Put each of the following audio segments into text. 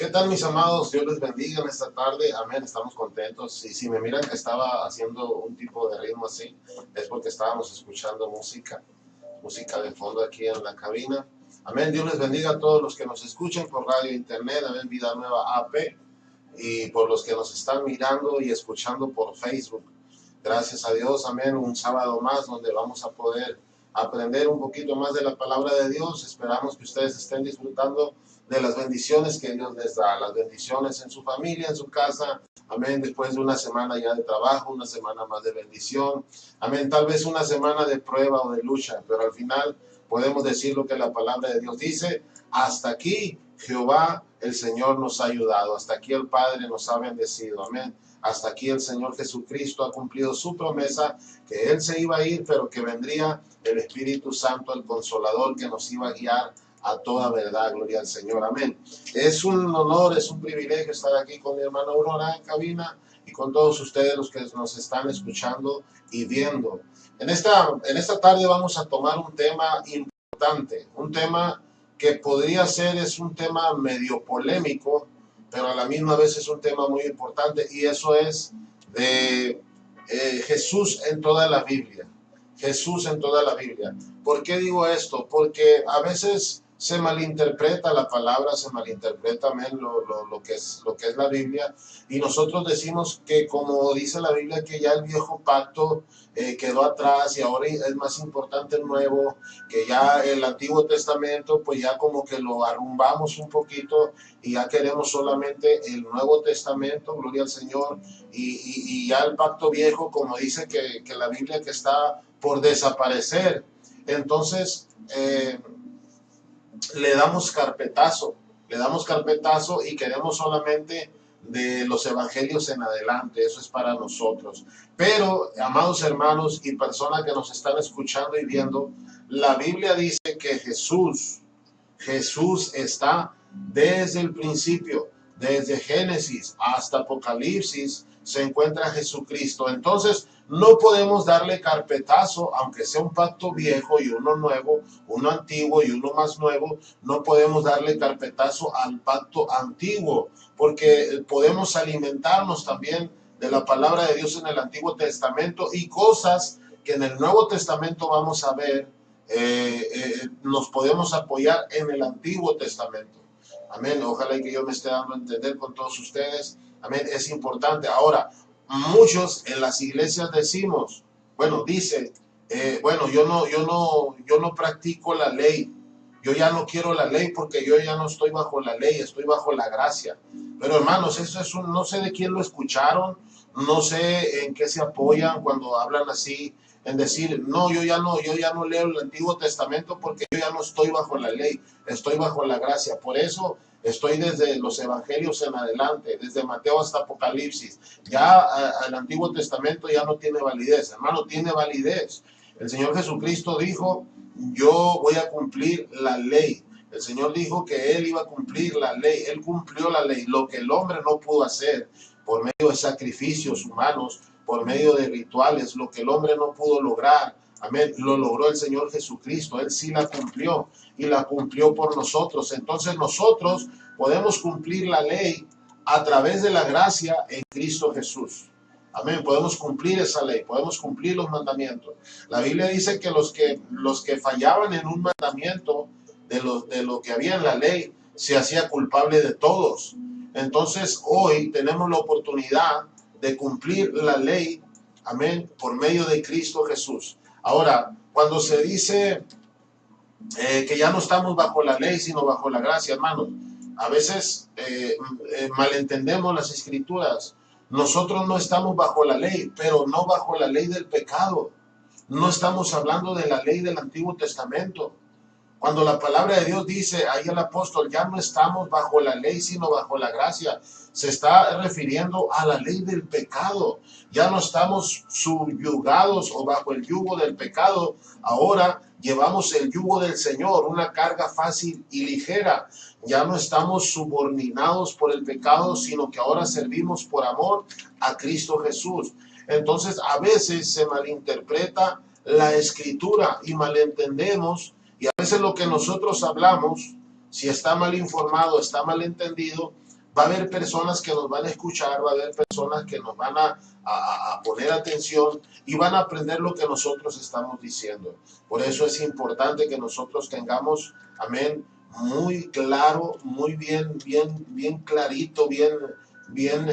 ¿Qué tal, mis amados? Dios les bendiga en esta tarde. Amén. Estamos contentos. Y si me miran que estaba haciendo un tipo de ritmo así, es porque estábamos escuchando música de fondo aquí en la cabina. Amén. Dios les bendiga a todos los que nos escuchan por radio e internet. Amén. Vida Nueva AP. Y por los que nos están mirando y escuchando por Facebook. Gracias a Dios. Amén. Un sábado más donde vamos a poder aprender un poquito más de la palabra de Dios. Esperamos que ustedes estén disfrutando de las bendiciones que Dios les da, las bendiciones en su familia, en su casa, amén, después de una semana ya de trabajo, una semana más de bendición, amén, tal vez una semana de prueba o de lucha, pero al final podemos decir lo que la palabra de Dios dice: hasta aquí Jehová el Señor nos ha ayudado, hasta aquí el Padre nos ha bendecido, amén. Hasta aquí el Señor Jesucristo ha cumplido su promesa, que Él se iba a ir, pero que vendría el Espíritu Santo, el Consolador, que nos iba a guiar a toda verdad. Gloria al Señor, amén. Es un honor, es un privilegio estar aquí con mi hermana Aurora en cabina y con todos ustedes los que nos están escuchando y viendo. En esta tarde vamos a tomar un tema importante, un tema que podría ser, es un tema medio polémico, pero a la misma vez es un tema muy importante, y eso es de Jesús en toda la Biblia. Jesús en toda la Biblia. ¿Por qué digo esto? Porque a veces se malinterpreta la palabra, se malinterpreta, amén, lo que es la Biblia, y nosotros decimos que, como dice la Biblia, que ya el viejo pacto quedó atrás y ahora es más importante el nuevo, que ya el Antiguo Testamento pues ya como que lo arrumbamos un poquito y ya queremos solamente el Nuevo Testamento, gloria al Señor, y ya el pacto viejo, como dice que la Biblia, que está por desaparecer. Entonces le damos carpetazo y queremos solamente de los evangelios en adelante. Eso es para nosotros. Pero, amados hermanos y personas que nos están escuchando y viendo, la Biblia dice que Jesús está desde el principio, desde Génesis hasta Apocalipsis, se encuentra Jesucristo. Entonces, no podemos darle carpetazo, aunque sea un pacto viejo y uno nuevo, uno antiguo y uno más nuevo. No podemos darle carpetazo al pacto antiguo, porque podemos alimentarnos también de la palabra de Dios en el Antiguo Testamento, y cosas que en el Nuevo Testamento vamos a ver, nos podemos apoyar en el Antiguo Testamento. Amén. Ojalá y que yo me esté dando a entender con todos ustedes. Amén. Es importante. Ahora, muchos en las iglesias decimos, bueno, yo no practico la ley. Yo ya no quiero la ley porque yo ya no estoy bajo la ley, estoy bajo la gracia. Pero hermanos, eso es no sé de quién lo escucharon, no sé en qué se apoyan cuando hablan así, en decir, no, yo ya no leo el Antiguo Testamento porque yo ya no estoy bajo la ley, estoy bajo la gracia. Por eso estoy desde los evangelios en adelante, desde Mateo hasta Apocalipsis. Ya el Antiguo Testamento ya no tiene validez, hermano, tiene validez. El Señor Jesucristo dijo: yo voy a cumplir la ley. El Señor dijo que Él iba a cumplir la ley. Él cumplió la ley, lo que el hombre no pudo hacer por medio de sacrificios humanos, por medio de rituales, lo que el hombre no pudo lograr. Amén. Lo logró el Señor Jesucristo. Él sí la cumplió, y la cumplió por nosotros. Entonces nosotros podemos cumplir la ley a través de la gracia en Cristo Jesús. Amén. Podemos cumplir esa ley, podemos cumplir los mandamientos. La Biblia dice que los que fallaban en un mandamiento de lo que había en la ley, se hacía culpable de todos. Entonces hoy tenemos la oportunidad de cumplir la ley, amén, por medio de Cristo Jesús. Ahora, cuando se dice que ya no estamos bajo la ley, sino bajo la gracia, hermanos, a veces malentendemos las escrituras. Nosotros no estamos bajo la ley, pero no bajo la ley del pecado. No estamos hablando de la ley del Antiguo Testamento. Cuando la palabra de Dios dice, ahí el apóstol, ya no estamos bajo la ley, sino bajo la gracia, se está refiriendo a la ley del pecado. Ya no estamos subyugados o bajo el yugo del pecado. Ahora llevamos el yugo del Señor, una carga fácil y ligera. Ya no estamos subordinados por el pecado, sino que ahora servimos por amor a Cristo Jesús. Entonces, a veces se malinterpreta la escritura y malentendemos. Y a veces lo que nosotros hablamos, si está mal informado, está mal entendido, va a haber personas que nos van a escuchar, va a haber personas que nos van a poner atención y van a aprender lo que nosotros estamos diciendo. Por eso es importante que nosotros tengamos, amén, muy claro, muy bien clarito, bien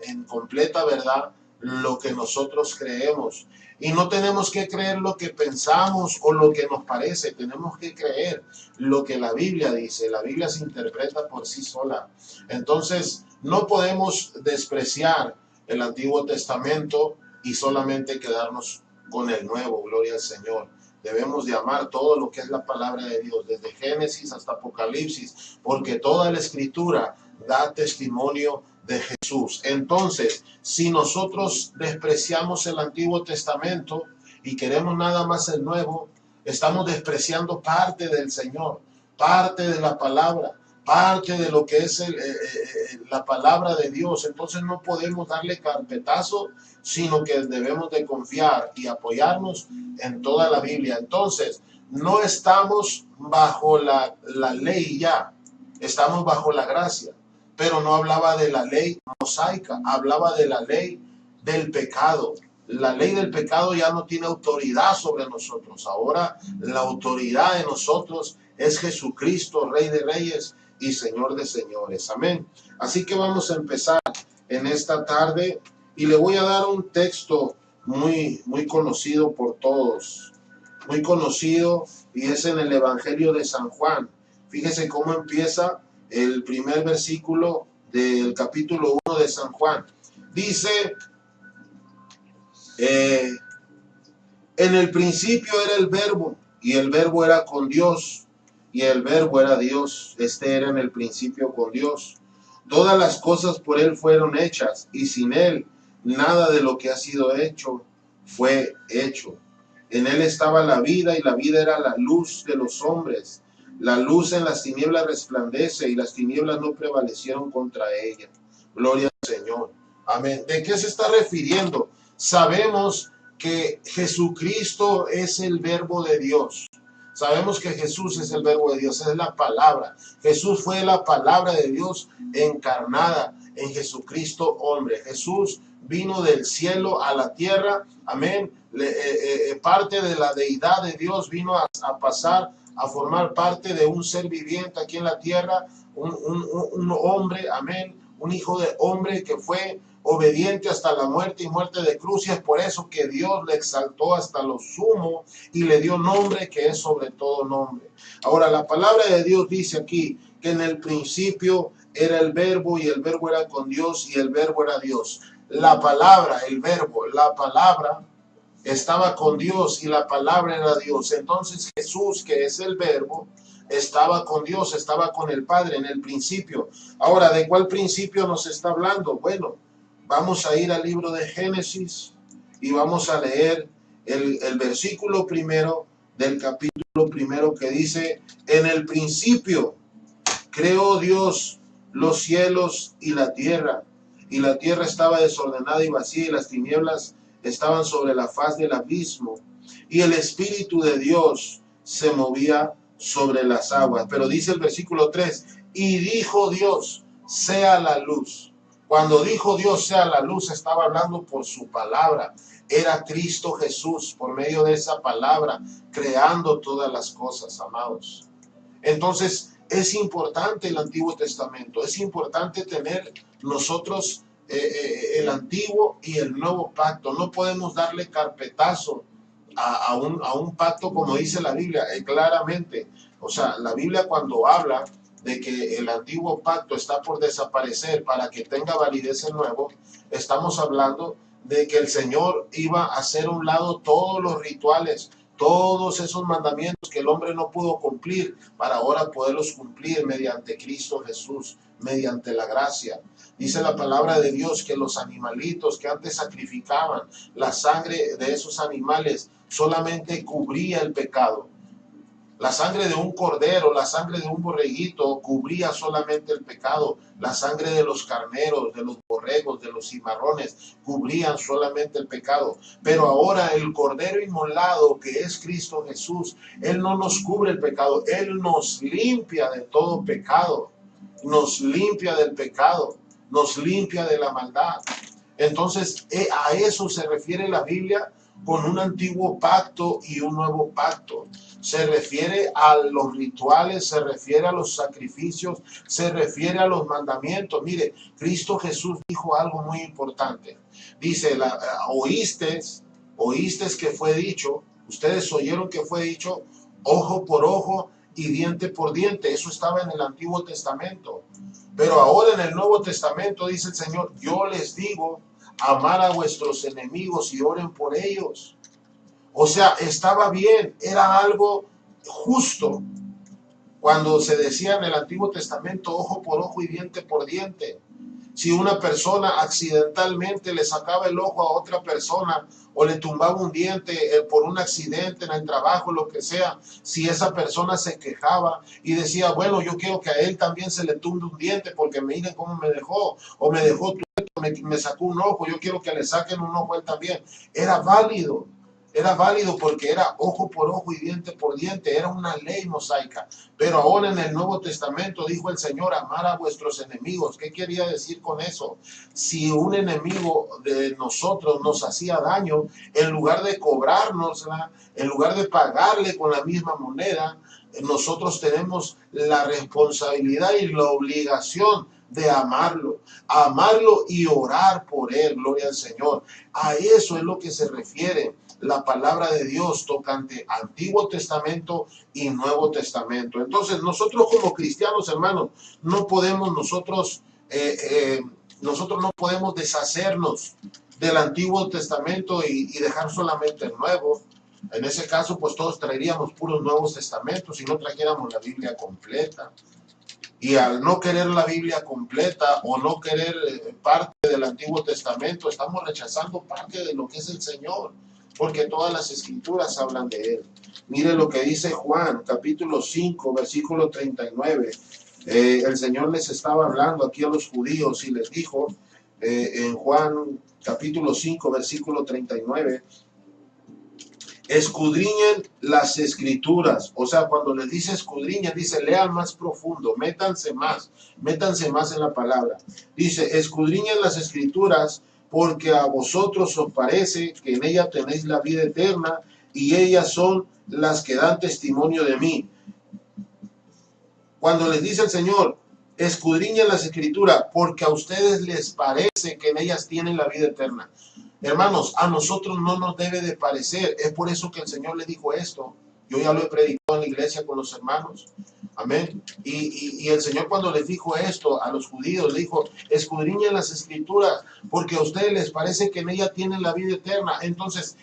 en completa verdad lo que nosotros creemos. Y no tenemos que creer lo que pensamos o lo que nos parece, tenemos que creer lo que la Biblia dice. La Biblia se interpreta por sí sola. Entonces, no podemos despreciar el Antiguo Testamento y solamente quedarnos con el Nuevo. Gloria al Señor. Debemos de amar todo lo que es la palabra de Dios, desde Génesis hasta Apocalipsis, porque toda la Escritura da testimonio de Jesús. Entonces, si nosotros despreciamos el Antiguo Testamento y queremos nada más el Nuevo, estamos despreciando parte del Señor, parte de la palabra, parte de lo que es la palabra de Dios. Entonces no podemos darle carpetazo, sino que debemos de confiar y apoyarnos en toda la Biblia. Entonces, no estamos bajo la ley ya, estamos bajo la gracia. Pero no hablaba de la ley mosaica, hablaba de la ley del pecado. La ley del pecado ya no tiene autoridad sobre nosotros. Ahora la autoridad de nosotros es Jesucristo, Rey de Reyes y Señor de Señores. Amén. Así que vamos a empezar en esta tarde y le voy a dar un texto muy conocido por todos. Muy conocido, y es en el Evangelio de San Juan. Fíjese cómo empieza el primer versículo del capítulo 1 de San Juan. Dice, en el principio era el verbo, y el verbo era con Dios, y el verbo era Dios. Este era en el principio con Dios. Todas las cosas por él fueron hechas, y sin él nada de lo que ha sido hecho fue hecho. En él estaba la vida, y la vida era la luz de los hombres. La luz en las tinieblas resplandece, y las tinieblas no prevalecieron contra ella. Gloria al Señor. Amén. ¿De qué se está refiriendo? Sabemos que Jesucristo es el verbo de Dios. Sabemos que Jesús es el verbo de Dios, es la palabra. Jesús fue la palabra de Dios encarnada en Jesucristo hombre. Jesús vino del cielo a la tierra, amén. Parte de la deidad de Dios vino a pasar a formar parte de un ser viviente aquí en la tierra, un hombre, amén, un hijo de hombre que fue obediente hasta la muerte y muerte de cruz, y es por eso que Dios le exaltó hasta lo sumo y le dio nombre que es sobre todo nombre. Ahora, la palabra de Dios dice aquí que en el principio era el verbo, y el verbo era con Dios, y el verbo era Dios. La palabra, el verbo, la palabra estaba con Dios, y la palabra era Dios. Entonces Jesús, que es el verbo, estaba con Dios, estaba con el Padre en el principio. Ahora, ¿de cuál principio nos está hablando? Bueno, vamos a ir al libro de Génesis y vamos a leer el versículo primero del capítulo primero, que dice: en el principio creó Dios los cielos y la tierra estaba desordenada y vacía, y las tinieblas estaban sobre la faz del abismo, y el Espíritu de Dios se movía sobre las aguas. Pero dice el versículo 3, y dijo Dios, sea la luz. Cuando dijo Dios sea la luz, estaba hablando por su palabra. Era Cristo Jesús, por medio de esa palabra, creando todas las cosas, amados. Entonces, es importante el Antiguo Testamento, es importante tener nosotros el Antiguo y el Nuevo Pacto. No podemos darle carpetazo a un pacto, como dice la Biblia, claramente. O sea, la Biblia, cuando habla de que el Antiguo Pacto está por desaparecer para que tenga validez el Nuevo, estamos hablando de que el Señor iba a hacer a un lado todos los rituales, todos esos mandamientos que el hombre no pudo cumplir, para ahora poderlos cumplir mediante Cristo Jesús, mediante la gracia. Dice la palabra de Dios que los animalitos que antes sacrificaban, la sangre de esos animales solamente cubría el pecado. La sangre de un cordero, la sangre de un borreguito cubría solamente el pecado. La sangre de los carneros, de los borregos, de los cimarrones cubrían solamente el pecado. Pero ahora el cordero inmolado, que es Cristo Jesús, Él no nos cubre el pecado, Él nos limpia de todo pecado. nos limpia del pecado, nos limpia de la maldad. Entonces, a eso se refiere la Biblia con un antiguo pacto y un nuevo pacto. Se refiere a los rituales, se refiere a los sacrificios, se refiere a los mandamientos. Mire, Cristo Jesús dijo algo muy importante. Dice, oíste que fue dicho, ustedes oyeron que fue dicho, ojo por ojo y diente por diente. Eso estaba en el Antiguo Testamento. Pero ahora en el Nuevo Testamento dice el Señor, yo les digo, amar a vuestros enemigos y oren por ellos. O sea, estaba bien, era algo justo. Cuando se decía en el Antiguo Testamento, ojo por ojo y diente por diente. Si una persona accidentalmente le sacaba el ojo a otra persona o le tumbaba un diente por un accidente en el trabajo, lo que sea, si esa persona se quejaba y decía, bueno, yo quiero que a él también se le tumbe un diente porque miren cómo me dejó, o me dejó me sacó un ojo, yo quiero que le saquen un ojo a él también. Era válido porque era ojo por ojo y diente por diente, era una ley mosaica. Pero ahora en el Nuevo Testamento dijo el Señor, amar a vuestros enemigos. ¿Qué quería decir con eso? Si un enemigo de nosotros nos hacía daño, en lugar de cobrárnosla, en lugar de pagarle con la misma moneda, nosotros tenemos la responsabilidad y la obligación de amarlo y orar por él, gloria al Señor. A eso es lo que se refiere la palabra de Dios tocante Antiguo Testamento y Nuevo Testamento. Entonces nosotros como cristianos, hermanos, nosotros no podemos deshacernos del Antiguo Testamento y dejar solamente el Nuevo. En ese caso, pues todos traeríamos puros Nuevos Testamentos y no trajéramos la Biblia completa. Y al no querer la Biblia completa o no querer parte del Antiguo Testamento, estamos rechazando parte de lo que es el Señor, porque todas las escrituras hablan de Él. Mire lo que dice Juan, capítulo 5, versículo 39. El Señor les estaba hablando aquí a los judíos y les dijo en Juan, capítulo 5, versículo 39, escudriñen las escrituras. O sea, cuando les dice escudriñen, dice lean más profundo, métanse más en la palabra. Dice, escudriñen las escrituras porque a vosotros os parece que en ella tenéis la vida eterna y ellas son las que dan testimonio de mí. Cuando les dice el Señor, escudriñen las escrituras porque a ustedes les parece que en ellas tienen la vida eterna. Hermanos, a nosotros no nos debe de parecer. Es por eso que el Señor le dijo esto. Yo ya lo he predicado en la iglesia con los hermanos. Amén. Y el Señor cuando les dijo esto a los judíos, le dijo, escudriñen las escrituras porque a ustedes les parece que en ella tienen la vida eterna. Entonces,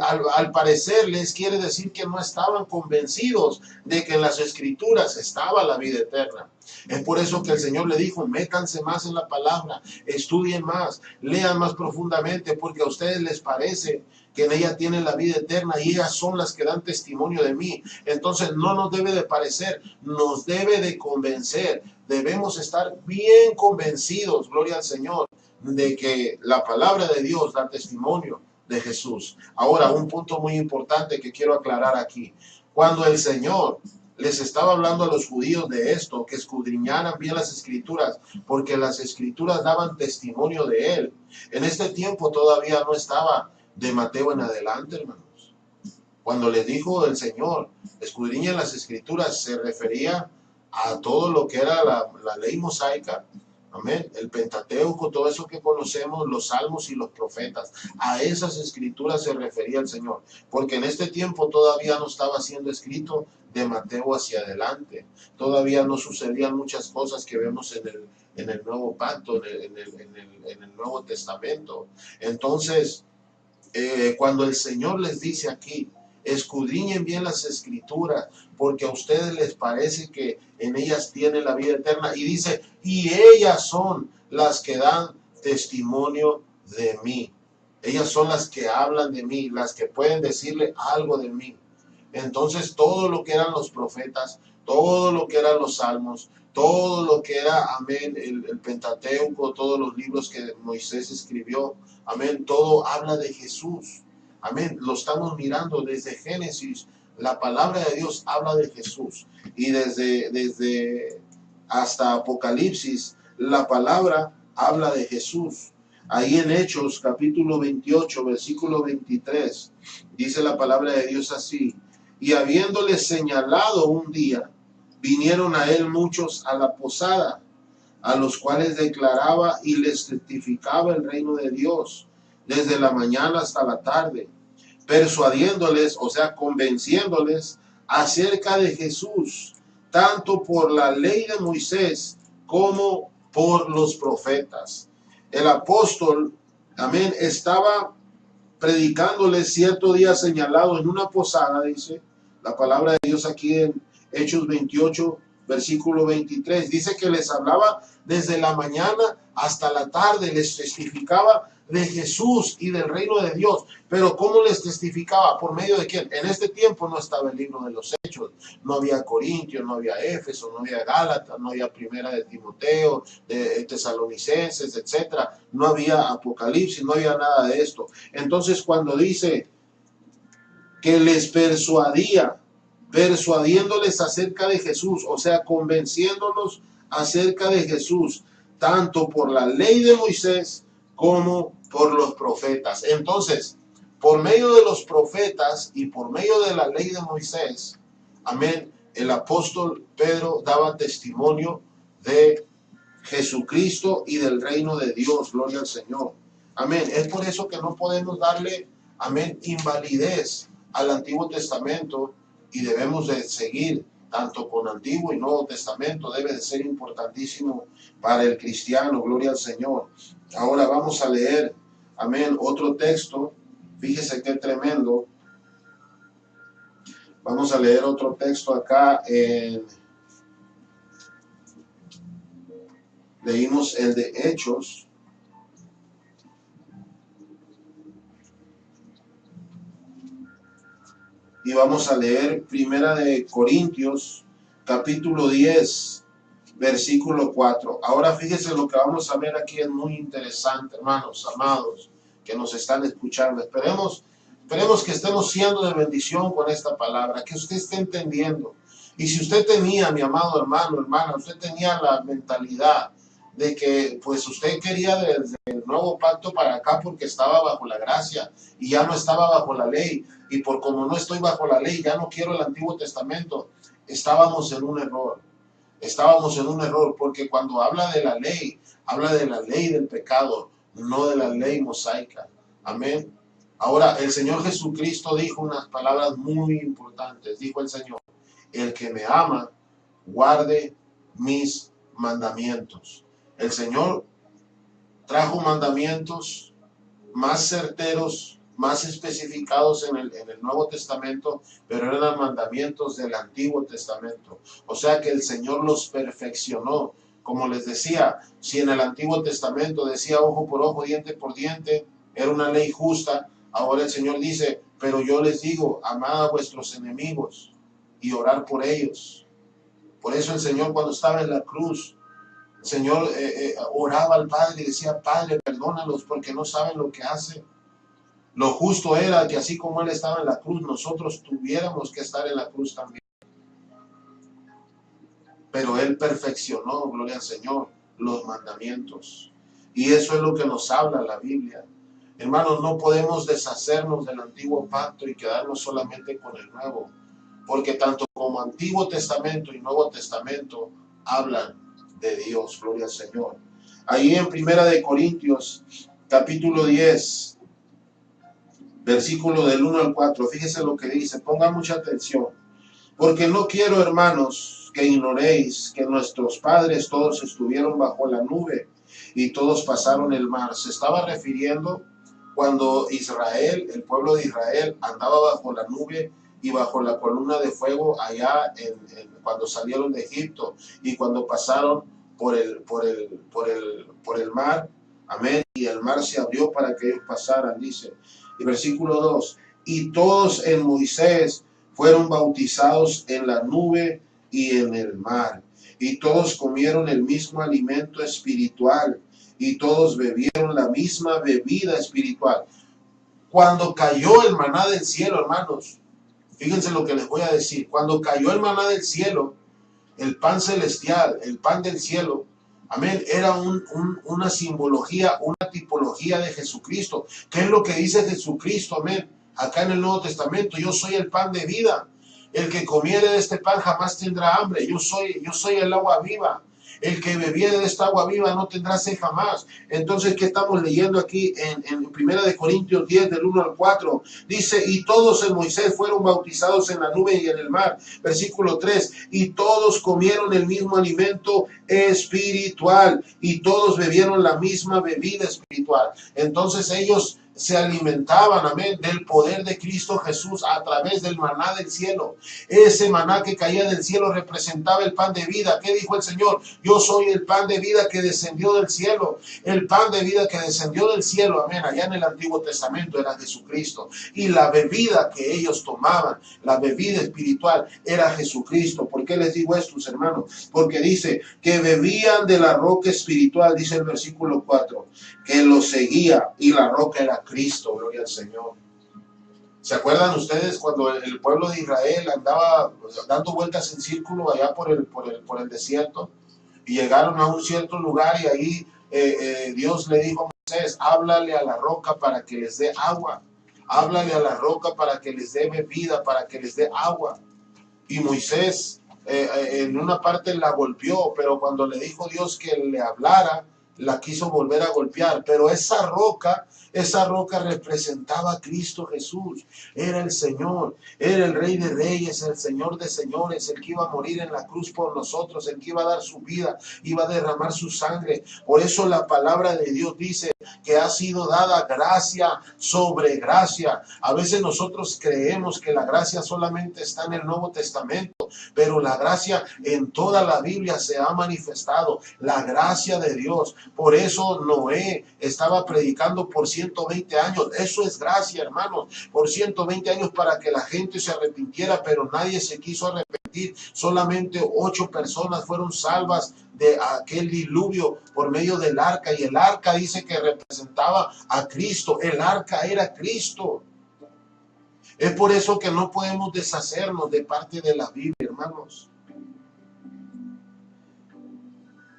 al parecer les quiere decir que no estaban convencidos de que en las escrituras estaba la vida eterna. Es por eso que el Señor le dijo, métanse más en la palabra, estudien más, lean más profundamente, porque a ustedes les parece que en ella tienen la vida eterna y ellas son las que dan testimonio de mí. Entonces no nos debe de parecer, nos debe de convencer. Debemos estar bien convencidos, gloria al Señor, de que la palabra de Dios da testimonio de Jesús. Ahora, un punto muy importante que quiero aclarar aquí. Cuando el Señor les estaba hablando a los judíos de esto, que escudriñaran bien las escrituras, porque las escrituras daban testimonio de él. En este tiempo todavía no estaba de Mateo en adelante, hermanos. Cuando les dijo el Señor, escudriñen las escrituras, se refería a todo lo que era la ley mosaica, amén, el Pentateuco, todo eso que conocemos, los salmos y los profetas. A esas escrituras se refería el Señor, porque en este tiempo todavía no estaba siendo escrito de Mateo hacia adelante. Todavía no sucedían muchas cosas que vemos en el nuevo pacto, en el Nuevo Testamento. Entonces, cuando el Señor les dice aquí, escudriñen bien las escrituras, porque a ustedes les parece que en ellas tienen la vida eterna. Y dice, y ellas son las que dan testimonio de mí. Ellas son las que hablan de mí, las que pueden decirle algo de mí. Entonces todo lo que eran los profetas, todo lo que eran los salmos, todo lo que era, amén, el Pentateuco, todos los libros que Moisés escribió, amén, todo habla de Jesús. Amén, lo estamos mirando desde Génesis. La palabra de Dios habla de Jesús. Y desde hasta Apocalipsis, la palabra habla de Jesús. Ahí en Hechos, capítulo 28, versículo 23, dice la palabra de Dios así: y habiéndole señalado un día, vinieron a él muchos a la posada, a los cuales declaraba y les testificaba el reino de Dios, desde la mañana hasta la tarde, persuadiéndoles, o sea, convenciéndoles acerca de Jesús, tanto por la ley de Moisés como por los profetas. El apóstol, amén, estaba predicándoles cierto día señalado en una posada, dice la palabra de Dios aquí en Hechos 28, versículo 23. Dice que les hablaba desde la mañana hasta la tarde, les testificaba de Jesús y del reino de Dios. Pero ¿cómo les testificaba? ¿Por medio de quién? En este tiempo no estaba el libro de los Hechos, no había Corintios, no había Éfeso, no había Gálatas, no había Primera de Timoteo, de Tesalonicenses, etcétera. No había Apocalipsis, no había nada de esto. Entonces, cuando dice que les persuadiéndoles acerca de Jesús, o sea, convenciéndolos acerca de Jesús, tanto por la ley de Moisés como por los profetas. Entonces, por medio de los profetas y por medio de la ley de Moisés, amén, el apóstol Pedro daba testimonio de Jesucristo y del reino de Dios. Gloria al Señor. Amén. Es por eso que no podemos darle, amén, invalidez al Antiguo Testamento, y debemos de seguir tanto con Antiguo y Nuevo Testamento. Debe de ser importantísimo para el cristiano. Gloria al Señor. Ahora vamos a leer, amén, otro texto. Fíjese qué tremendo. Vamos a leer otro texto acá. Leímos el de Hechos. Y vamos a leer Primera de Corintios, capítulo 10, versículo 4. Ahora fíjese, lo que vamos a ver aquí es muy interesante, hermanos, amados, que nos están escuchando. Esperemos que estemos siendo de bendición con esta palabra, que usted esté entendiendo. Y si usted tenía, mi amado hermano, hermana, usted tenía la mentalidad de que pues usted quería desde el nuevo pacto para acá porque estaba bajo la gracia y ya no estaba bajo la ley, y por como no estoy bajo la ley ya no quiero el Antiguo Testamento, estábamos en un error. Estábamos en un error, porque cuando habla de la ley del pecado, no de la ley mosaica. Amén. Ahora, el Señor Jesucristo dijo unas palabras muy importantes. Dijo el Señor: el que me ama, guarde mis mandamientos. El Señor trajo mandamientos más certeros, más especificados en el Nuevo Testamento, pero eran mandamientos del Antiguo Testamento. O sea que el Señor los perfeccionó. Como les decía, si en el Antiguo Testamento decía ojo por ojo, diente por diente, era una ley justa, ahora el Señor dice: pero yo les digo, amad a vuestros enemigos y orar por ellos. Por eso el Señor, cuando estaba en la cruz, el Señor oraba al Padre y decía: Padre, perdónalos porque no saben lo que hacen. Lo justo era que así como Él estaba en la cruz, nosotros tuviéramos que estar en la cruz también. Pero Él perfeccionó, gloria al Señor, los mandamientos. Y eso es lo que nos habla la Biblia. Hermanos, no podemos deshacernos del antiguo pacto y quedarnos solamente con el nuevo, porque tanto como Antiguo Testamento y Nuevo Testamento hablan de Dios, gloria al Señor. Ahí en Primera de Corintios, capítulo 10, versículo del 1 al 4, fíjese lo que dice, pongan mucha atención. Porque no quiero, hermanos, que ignoréis que nuestros padres todos estuvieron bajo la nube y todos pasaron el mar. Se estaba refiriendo cuando Israel, el pueblo de Israel, andaba bajo la nube y bajo la columna de fuego allá cuando salieron de Egipto y cuando pasaron por el mar. Amén. Y el mar se abrió para que ellos pasaran, dice. Y versículo 2, y todos en Moisés fueron bautizados en la nube y en el mar, y todos comieron el mismo alimento espiritual, y todos bebieron la misma bebida espiritual. Cuando cayó el maná del cielo, hermanos, fíjense lo que les voy a decir, cuando cayó el maná del cielo, el pan celestial, el pan del cielo, amén, era una simbología, una tipología de Jesucristo. ¿Qué es lo que dice Jesucristo, amén? Acá en el Nuevo Testamento: yo soy el pan de vida. El que comiere de este pan jamás tendrá hambre. Yo soy el agua viva. El que bebiere de esta agua viva no tendrá sed jamás. Entonces, ¿qué estamos leyendo aquí en 1 de Corintios 10, del 1 al 4? Dice: y todos en Moisés fueron bautizados en la nube y en el mar. Versículo 3: y todos comieron el mismo alimento espiritual, y todos bebieron la misma bebida espiritual. Entonces ellos se alimentaban, amén, del poder de Cristo Jesús a través del maná del cielo. Ese maná que caía del cielo representaba el pan de vida. ¿Qué dijo el Señor? Yo soy el pan de vida que descendió del cielo. El pan de vida que descendió del cielo, amén, allá en el Antiguo Testamento era Jesucristo. Y la bebida que ellos tomaban, la bebida espiritual, era Jesucristo. ¿Por qué les digo esto, hermanos? Porque dice que bebían de la roca espiritual, dice el versículo 4, que lo seguía, y la roca era Cristo. Gloria al Señor. ¿Se acuerdan ustedes cuando el pueblo de Israel andaba dando vueltas en círculo allá por el desierto? Y llegaron a un cierto lugar, y ahí Dios le dijo a Moisés: háblale a la roca para que les dé agua. Háblale a la roca para que les dé bebida, para que les dé agua. Y Moisés en una parte la golpeó, pero cuando le dijo Dios que le hablara, la quiso volver a golpear. Pero esa roca representaba a Cristo Jesús. Era el Señor, era el Rey de Reyes, el Señor de Señores, el que iba a morir en la cruz por nosotros, el que iba a dar su vida, iba a derramar su sangre. Por eso la palabra de Dios dice que ha sido dada gracia sobre gracia. A veces nosotros creemos que la gracia solamente está en el Nuevo Testamento, pero la gracia en toda la Biblia se ha manifestado, la gracia de Dios. Por eso Noé estaba predicando por 120 años. Eso es gracia, hermanos. Por 120 años para que la gente se arrepintiera, pero nadie se quiso arrepentir. Solamente 8 personas fueron salvas de aquel diluvio por medio del arca. Y el arca dice que representaba a Cristo. El arca era Cristo. Es por eso que no podemos deshacernos de parte de la Biblia, hermanos.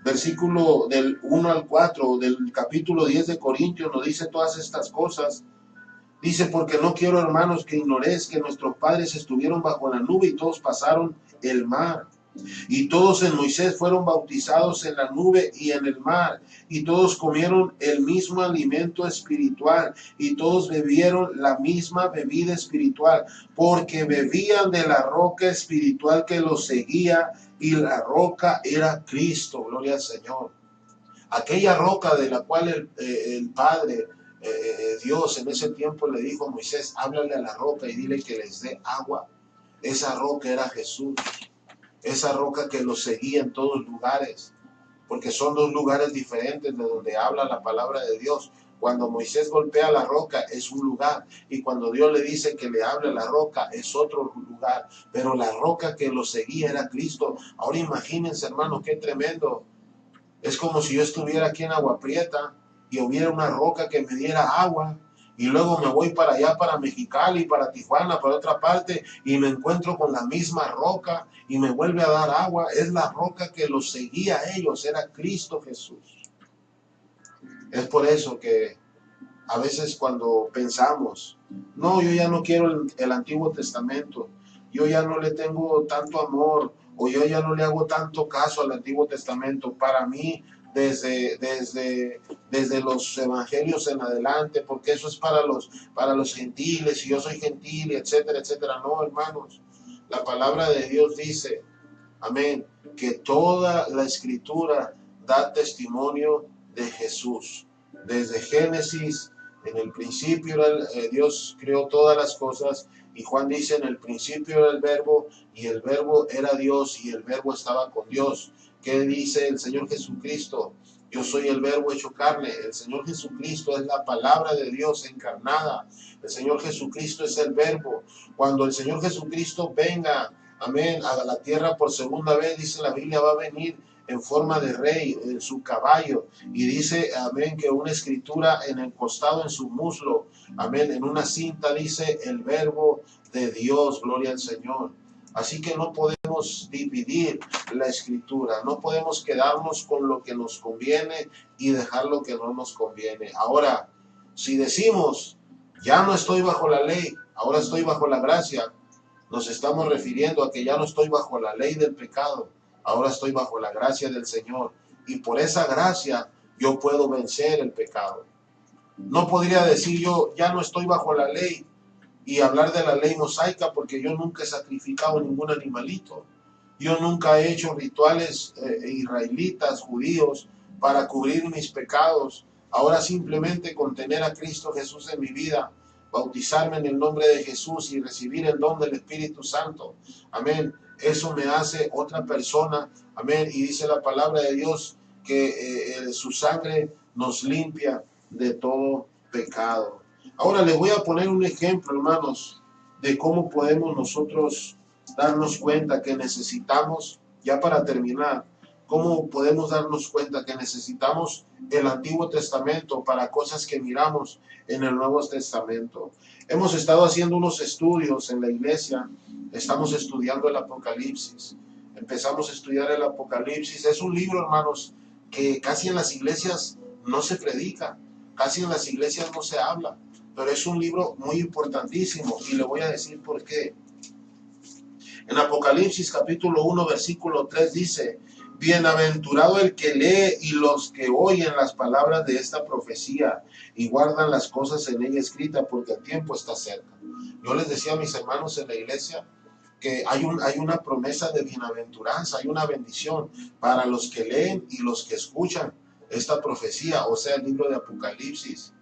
Versículo del 1 al 4 del capítulo 10 de Corintios nos dice todas estas cosas. Dice: porque no quiero, hermanos, que ignoréis que nuestros padres estuvieron bajo la nube y todos pasaron el mar. Y todos en Moisés fueron bautizados en la nube y en el mar. Y todos comieron el mismo alimento espiritual. Y todos bebieron la misma bebida espiritual. Porque bebían de la roca espiritual que los seguía. Y la roca era Cristo. Gloria al Señor. Aquella roca de la cual el Padre, Dios en ese tiempo le dijo a Moisés: háblale a la roca y dile que les dé agua. Esa roca era Jesús. Esa roca que los seguía en todos lugares, porque son 2 lugares diferentes de donde habla la palabra de Dios. Cuando Moisés golpea la roca es un lugar, y cuando Dios le dice que le hable a la roca es otro lugar, pero la roca que los seguía era Cristo. Ahora imagínense, hermano, qué tremendo. Es como si yo estuviera aquí en Agua Prieta y hubiera una roca que me diera agua, y luego me voy para allá, para Mexicali, para Tijuana, para otra parte, y me encuentro con la misma roca y me vuelve a dar agua. Es la roca que los seguía a ellos, era Cristo Jesús. Es por eso que a veces cuando pensamos: no, yo ya no quiero el Antiguo Testamento, yo ya no le tengo tanto amor, o yo ya no le hago tanto caso al Antiguo Testamento. Para mí, desde los evangelios en adelante, porque eso es para los gentiles, y yo soy gentil, etcétera, etcétera. No, hermanos, la palabra de Dios dice, amén, que toda la escritura da testimonio de Jesús. Desde Génesis, en el principio Dios creó todas las cosas, y Juan dice: en el principio era el verbo, y el verbo era Dios, y el verbo estaba con Dios. ¿Qué dice el Señor Jesucristo? Yo soy el verbo hecho carne. El Señor Jesucristo es la palabra de Dios encarnada. El Señor Jesucristo es el verbo. Cuando el Señor Jesucristo venga, amén, a la tierra por segunda vez, dice la Biblia, va a venir en forma de rey, en su caballo, y dice, amén, que una escritura en el costado, en su muslo, amén, en una cinta dice: el verbo de Dios. Gloria al Señor. Así que no podemos dividir la escritura, no podemos quedarnos con lo que nos conviene y dejar lo que no nos conviene. Ahora, si decimos, ya no estoy bajo la ley, ahora estoy bajo la gracia, nos estamos refiriendo a que ya no estoy bajo la ley del pecado, ahora estoy bajo la gracia del Señor. Y por esa gracia yo puedo vencer el pecado. No podría decir yo, ya no estoy bajo la ley y hablar de la ley mosaica porque yo nunca he sacrificado ningún animalito. Yo nunca he hecho rituales israelitas, judíos, para cubrir mis pecados. Ahora simplemente con tener a Cristo Jesús en mi vida, bautizarme en el nombre de Jesús y recibir el don del Espíritu Santo. Amén. Eso me hace otra persona. Amén. Y dice la palabra de Dios que su sangre nos limpia de todo pecado. Ahora les voy a poner un ejemplo, hermanos, de cómo podemos nosotros darnos cuenta que necesitamos, ya para terminar, cómo podemos darnos cuenta que necesitamos el Antiguo Testamento para cosas que miramos en el Nuevo Testamento. Hemos estado haciendo unos estudios en la iglesia, estamos estudiando el Apocalipsis, empezamos a estudiar el Apocalipsis. Es un libro, hermanos, que casi en las iglesias no se predica, casi en las iglesias no se habla, pero es un libro muy importantísimo y le voy a decir por qué. En Apocalipsis capítulo 1 versículo 3 dice: bienaventurado el que lee y los que oyen las palabras de esta profecía y guardan las cosas en ella escritas, porque el tiempo está cerca. Yo les decía a mis hermanos en la iglesia que hay una promesa de bienaventuranza, hay una bendición para los que leen y los que escuchan esta profecía, o sea, el libro de Apocalipsis.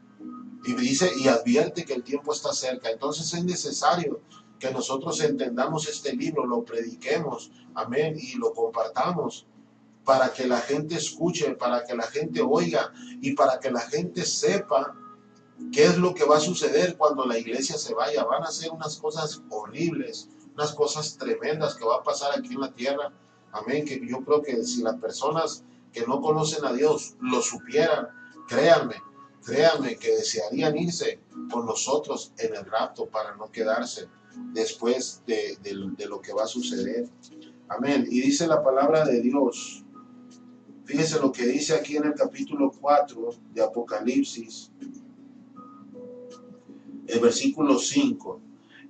Y dice y advierte que el tiempo está cerca. Entonces es necesario que nosotros entendamos este libro, lo prediquemos, amén, y lo compartamos para que la gente escuche, para que la gente oiga y para que la gente sepa qué es lo que va a suceder cuando la iglesia se vaya. Van a ser unas cosas horribles, unas cosas tremendas que va a pasar aquí en la tierra, amén, que yo creo que si las personas que no conocen a Dios lo supieran, créanme que desearían irse con nosotros en el rapto para no quedarse después de lo que va a suceder. Amén. Y dice la palabra de Dios, fíjese lo que dice aquí en el capítulo 4 de Apocalipsis, el versículo 5.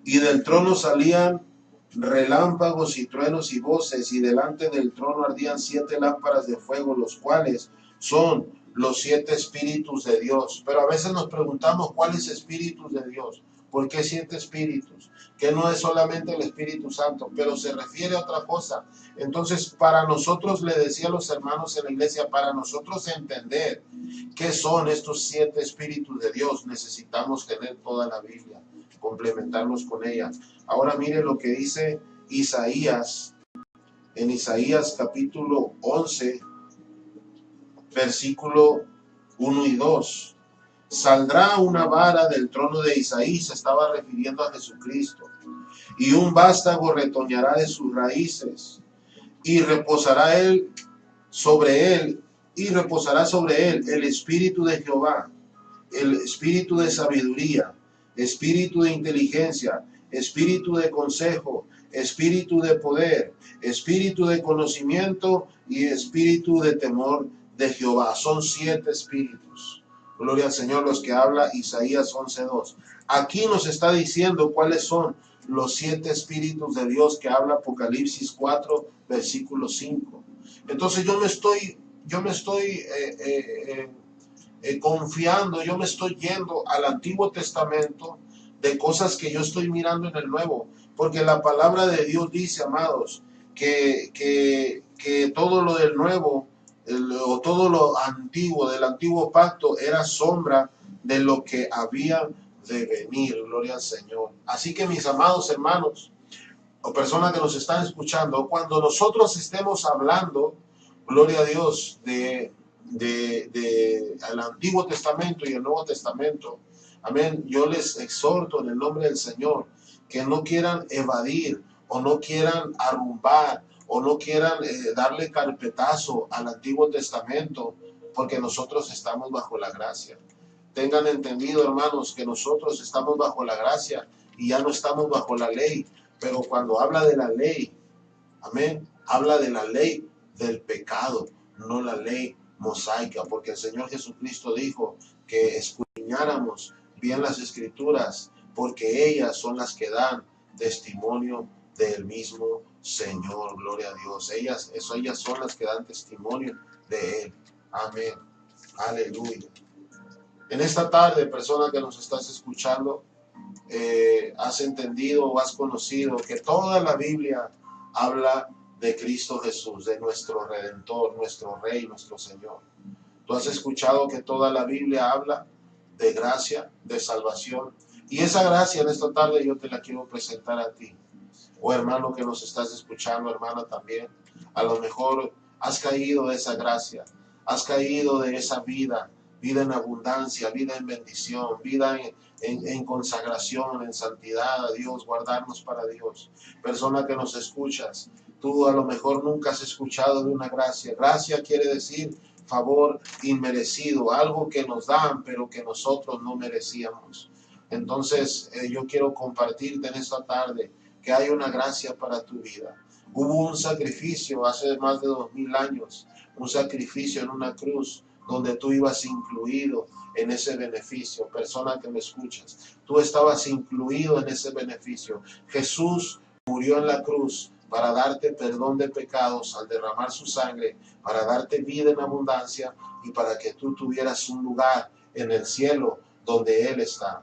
Y del trono salían relámpagos y truenos y voces, y delante del trono ardían 7 lámparas de fuego, los cuales son los 7 espíritus de Dios. Pero a veces nos preguntamos, ¿cuáles espíritus de Dios? ¿Por qué 7 espíritus? Que no es solamente el Espíritu Santo, pero se refiere a otra cosa. Entonces, para nosotros, le decía a los hermanos en la iglesia, para nosotros entender qué son estos 7 espíritus de Dios, necesitamos tener toda la Biblia, complementarnos con ella. Ahora mire lo que dice Isaías, en Isaías capítulo 11, versículo 1 y 2. Saldrá una vara del trono de Isaí, se estaba refiriendo a Jesucristo, y un vástago retoñará de sus raíces, y reposará sobre él el espíritu de Jehová, el espíritu de sabiduría, espíritu de inteligencia, espíritu de consejo, espíritu de poder, espíritu de conocimiento y espíritu de temor de Jehová. Son 7 espíritus. Gloria al Señor, los que habla Isaías 11:2. Aquí nos está diciendo cuáles son los 7 espíritus de Dios que habla Apocalipsis 4, versículo 5. Entonces yo me estoy confiando, yo me estoy yendo al Antiguo Testamento de cosas que yo estoy mirando en el Nuevo, porque la palabra de Dios dice, amados, que todo lo del Nuevo, o todo lo antiguo, del antiguo pacto, era sombra de lo que había de venir. Gloria al Señor. Así que, mis amados hermanos, o personas que nos están escuchando, cuando nosotros estemos hablando, gloria a Dios, de el Antiguo Testamento y el Nuevo Testamento, amén, yo les exhorto en el nombre del Señor que no quieran evadir o no quieran arrumbar o no quieran darle carpetazo al Antiguo Testamento, porque nosotros estamos bajo la gracia. Tengan entendido, hermanos, que nosotros estamos bajo la gracia y ya no estamos bajo la ley. Pero cuando habla de la ley, Amén. Habla de la ley del pecado, no la ley mosaica, porque el Señor Jesucristo dijo que escudriñáramos bien las Escrituras, porque ellas son las que dan testimonio del mismo Señor. Gloria a Dios. Ellas son las que dan testimonio de Él. Amén. Aleluya. En esta tarde, persona que nos estás escuchando, has entendido o has conocido que toda la Biblia habla de Cristo Jesús, de nuestro Redentor, nuestro Rey, nuestro Señor. Tú has escuchado que toda la Biblia habla de gracia, de salvación. Y esa gracia en esta tarde yo te la quiero presentar a ti. O hermano que nos estás escuchando, hermana también. A lo mejor has caído de esa gracia, has caído de esa vida, vida en abundancia, vida en bendición, vida en consagración, en santidad a Dios, guardarnos para Dios. Persona que nos escuchas, tú a lo mejor nunca has escuchado de una gracia. Gracia quiere decir favor inmerecido, algo que nos dan, pero que nosotros no merecíamos. Entonces, yo quiero compartirte en esta tarde que hay una gracia para tu vida. Hubo un sacrificio hace más de 2000 años, un sacrificio en una cruz donde tú ibas incluido en ese beneficio. Persona que me escuchas, tú estabas incluido en ese beneficio. Jesús murió en la cruz para darte perdón de pecados al derramar su sangre, para darte vida en abundancia y para que tú tuvieras un lugar en el cielo donde Él está.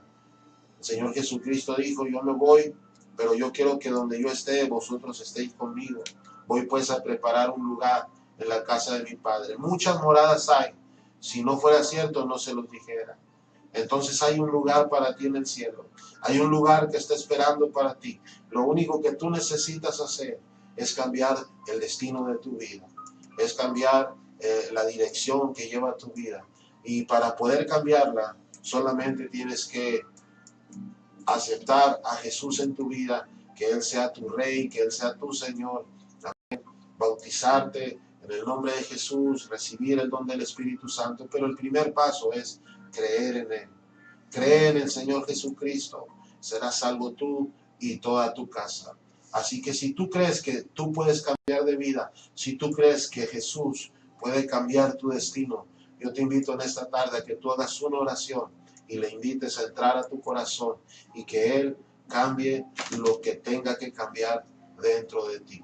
El Señor Jesucristo dijo, yo me voy, pero yo quiero que donde yo esté, vosotros estéis conmigo. Voy pues a preparar un lugar en la casa de mi Padre. Muchas moradas hay. Si no fuera cierto, no se los dijera. Entonces hay un lugar para ti en el cielo. Hay un lugar que está esperando para ti. Lo único que tú necesitas hacer es cambiar el destino de tu vida. Es cambiar la dirección que lleva tu vida. Y para poder cambiarla, solamente tienes que aceptar a Jesús en tu vida, que Él sea tu Rey, que Él sea tu Señor. Bautizarte en el nombre de Jesús, recibir el don del Espíritu Santo, pero el primer paso es creer en Él. Cree en el Señor Jesucristo, serás salvo tú y toda tu casa. Así que si tú crees que tú puedes cambiar de vida, si tú crees que Jesús puede cambiar tu destino, yo te invito en esta tarde a que tú hagas una oración y le invites a entrar a tu corazón y que Él cambie lo que tenga que cambiar dentro de ti.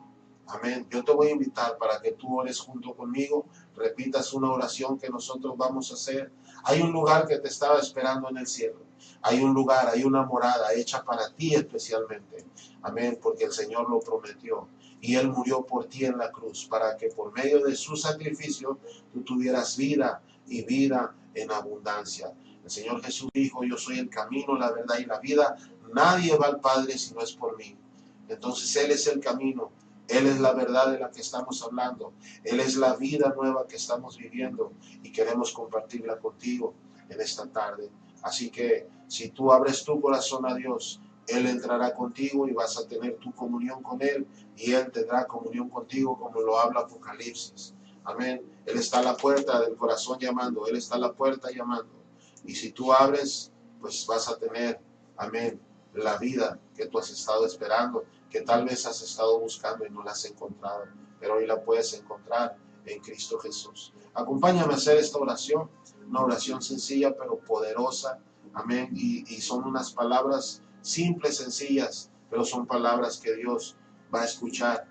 Amén. Yo te voy a invitar para que tú ores junto conmigo, repitas una oración que nosotros vamos a hacer. Hay un lugar que te estaba esperando en el cielo. Hay un lugar, hay una morada hecha para ti especialmente. Amén, porque el Señor lo prometió. Y Él murió por ti en la cruz para que por medio de su sacrificio tú tuvieras vida y vida en abundancia. El Señor Jesús dijo, yo soy el camino, la verdad y la vida. Nadie va al Padre si no es por mí. Entonces Él es el camino. Él es la verdad de la que estamos hablando. Él es la vida nueva que estamos viviendo y queremos compartirla contigo en esta tarde. Así que si tú abres tu corazón a Dios, Él entrará contigo y vas a tener tu comunión con Él y Él tendrá comunión contigo como lo habla Apocalipsis. Amén. Él está a la puerta del corazón llamando. Él está a la puerta llamando. Y si tú abres, pues vas a tener, amén, la vida que tú has estado esperando, que tal vez has estado buscando y no la has encontrado, pero hoy la puedes encontrar en Cristo Jesús. Acompáñame a hacer esta oración, una oración sencilla pero poderosa, amén, y son unas palabras simples, sencillas, pero son palabras que Dios va a escuchar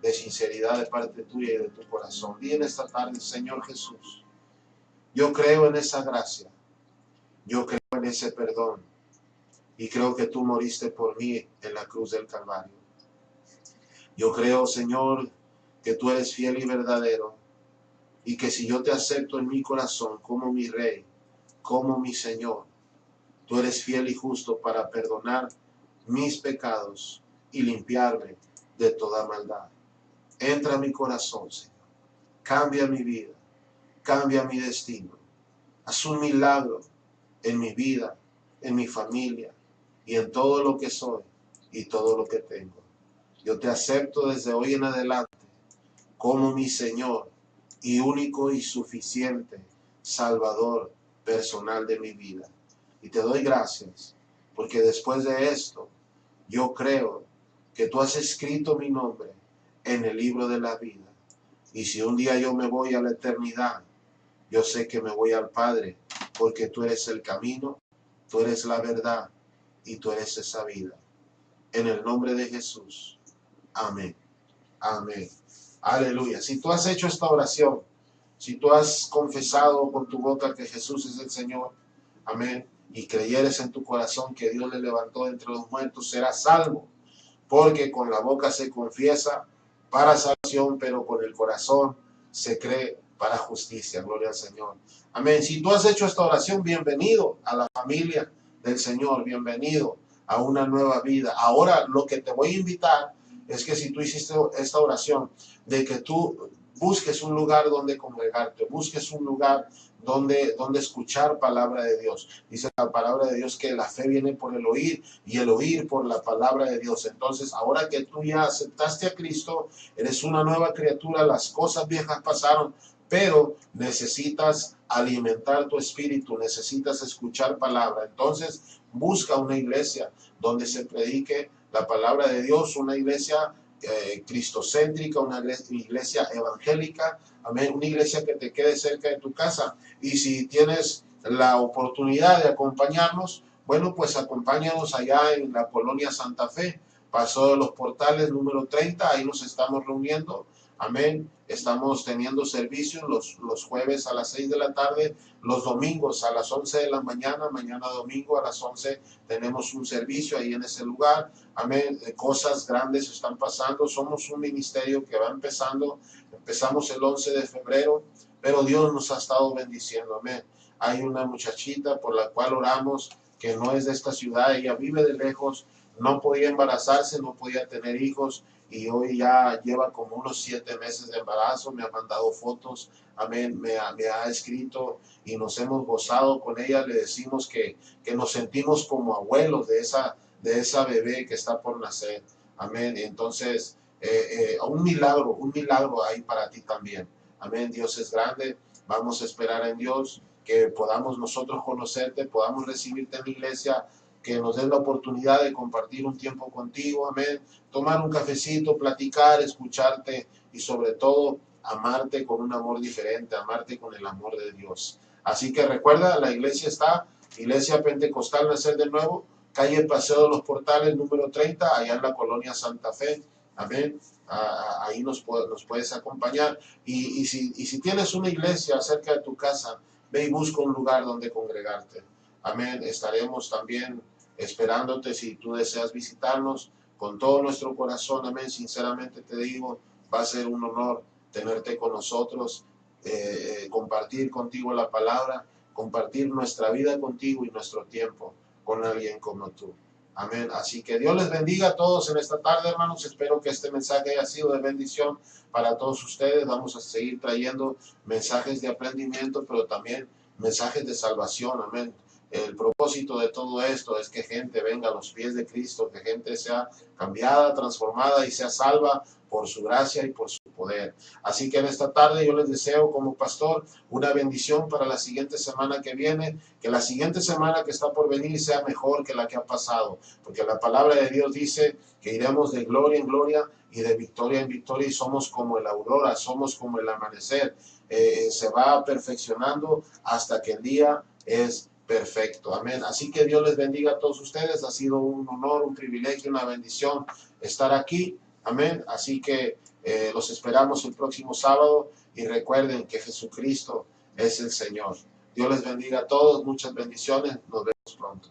de sinceridad de parte tuya y de tu corazón. Di en esta tarde, Señor Jesús, yo creo en esa gracia, yo creo en ese perdón, y creo que tú moriste por mí en la cruz del Calvario. Yo creo, Señor, que tú eres fiel y verdadero y que si yo te acepto en mi corazón como mi Rey, como mi Señor, tú eres fiel y justo para perdonar mis pecados y limpiarme de toda maldad. Entra a mi corazón, Señor. Cambia mi vida, cambia mi destino. Haz un milagro en mi vida, en mi familia y en todo lo que soy y todo lo que tengo. Yo te acepto desde hoy en adelante como mi Señor y único y suficiente Salvador personal de mi vida. Y te doy gracias, porque después de esto, yo creo que tú has escrito mi nombre en el libro de la vida. Y si un día yo me voy a la eternidad, yo sé que me voy al Padre, porque tú eres el camino, tú eres la verdad y tú eres esa vida. En el nombre de Jesús. Amén. Amén. Aleluya. Si tú has hecho esta oración, si tú has confesado con tu boca que Jesús es el Señor, amén, y creyeres en tu corazón que Dios le levantó de entre los muertos, serás salvo, porque con la boca se confiesa para salvación, pero con el corazón se cree para justicia. Gloria al Señor. Amén. Si tú has hecho esta oración, bienvenido a la familia del Señor, bienvenido a una nueva vida. Ahora lo que te voy a invitar es que si tú hiciste esta oración, de que tú busques un lugar donde congregarte, busques un lugar donde escuchar palabra de Dios. Dice la palabra de Dios que la fe viene por el oír y el oír por la palabra de Dios. Entonces, ahora que tú ya aceptaste a Cristo, eres una nueva criatura, las cosas viejas pasaron, pero necesitas alimentar tu espíritu, necesitas escuchar palabra. Entonces, busca una iglesia donde se predique la palabra de Dios, una iglesia cristocéntrica, una iglesia evangélica, amén, una iglesia que te quede cerca de tu casa. Y si tienes la oportunidad de acompañarnos, bueno, pues acompáñanos allá en la colonia Santa Fe, Paso de los Portales número 30, ahí nos estamos reuniendo, amén. Estamos teniendo servicios los jueves a las 6 de la tarde, los domingos a las 11 de la mañana, mañana domingo a las 11 tenemos un servicio ahí en ese lugar, amén. Cosas grandes están pasando, somos un ministerio que va empezando, empezamos el 11 de febrero, pero Dios nos ha estado bendiciendo, amén. Hay una muchachita por la cual oramos, que no es de esta ciudad, ella vive de lejos, no podía embarazarse, no podía tener hijos, y hoy ya lleva como unos 7 meses de embarazo, me ha mandado fotos, amén, me ha escrito y nos hemos gozado con ella, le decimos que nos sentimos como abuelos de esa bebé que está por nacer, amén. Entonces, un milagro hay para ti también, amén. Dios es grande, vamos a esperar en Dios que podamos nosotros conocerte, podamos recibirte en la iglesia, que nos den la oportunidad de compartir un tiempo contigo, amén, tomar un cafecito, platicar, escucharte y sobre todo amarte con un amor diferente, amarte con el amor de Dios. Así que recuerda, la iglesia está, Iglesia Pentecostal Nacer de Nuevo, calle Paseo de los Portales número 30, allá en la colonia Santa Fe, amén. Ahí nos puedes acompañar. Y si tienes una iglesia cerca de tu casa, ve y busca un lugar donde congregarte. Amén. Estaremos también esperándote si tú deseas visitarnos con todo nuestro corazón. Amén. Sinceramente te digo, va a ser un honor tenerte con nosotros, compartir contigo la palabra, compartir nuestra vida contigo y nuestro tiempo con alguien como tú. Amén. Así que Dios les bendiga a todos en esta tarde, hermanos. Espero que este mensaje haya sido de bendición para todos ustedes. Vamos a seguir trayendo mensajes de aprendimiento, pero también mensajes de salvación. Amén. El propósito de todo esto es que gente venga a los pies de Cristo, que gente sea cambiada, transformada y sea salva por su gracia y por su poder. Así que en esta tarde yo les deseo como pastor una bendición para la siguiente semana que viene, que la siguiente semana que está por venir sea mejor que la que ha pasado, porque la palabra de Dios dice que iremos de gloria en gloria y de victoria en victoria y somos como el aurora, somos como el amanecer, se va perfeccionando hasta que el día es perfecto. Amén. Así que Dios les bendiga a todos ustedes. Ha sido un honor, un privilegio, una bendición estar aquí. Amén. Así que los esperamos el próximo sábado y recuerden que Jesucristo es el Señor. Dios les bendiga a todos. Muchas bendiciones. Nos vemos pronto.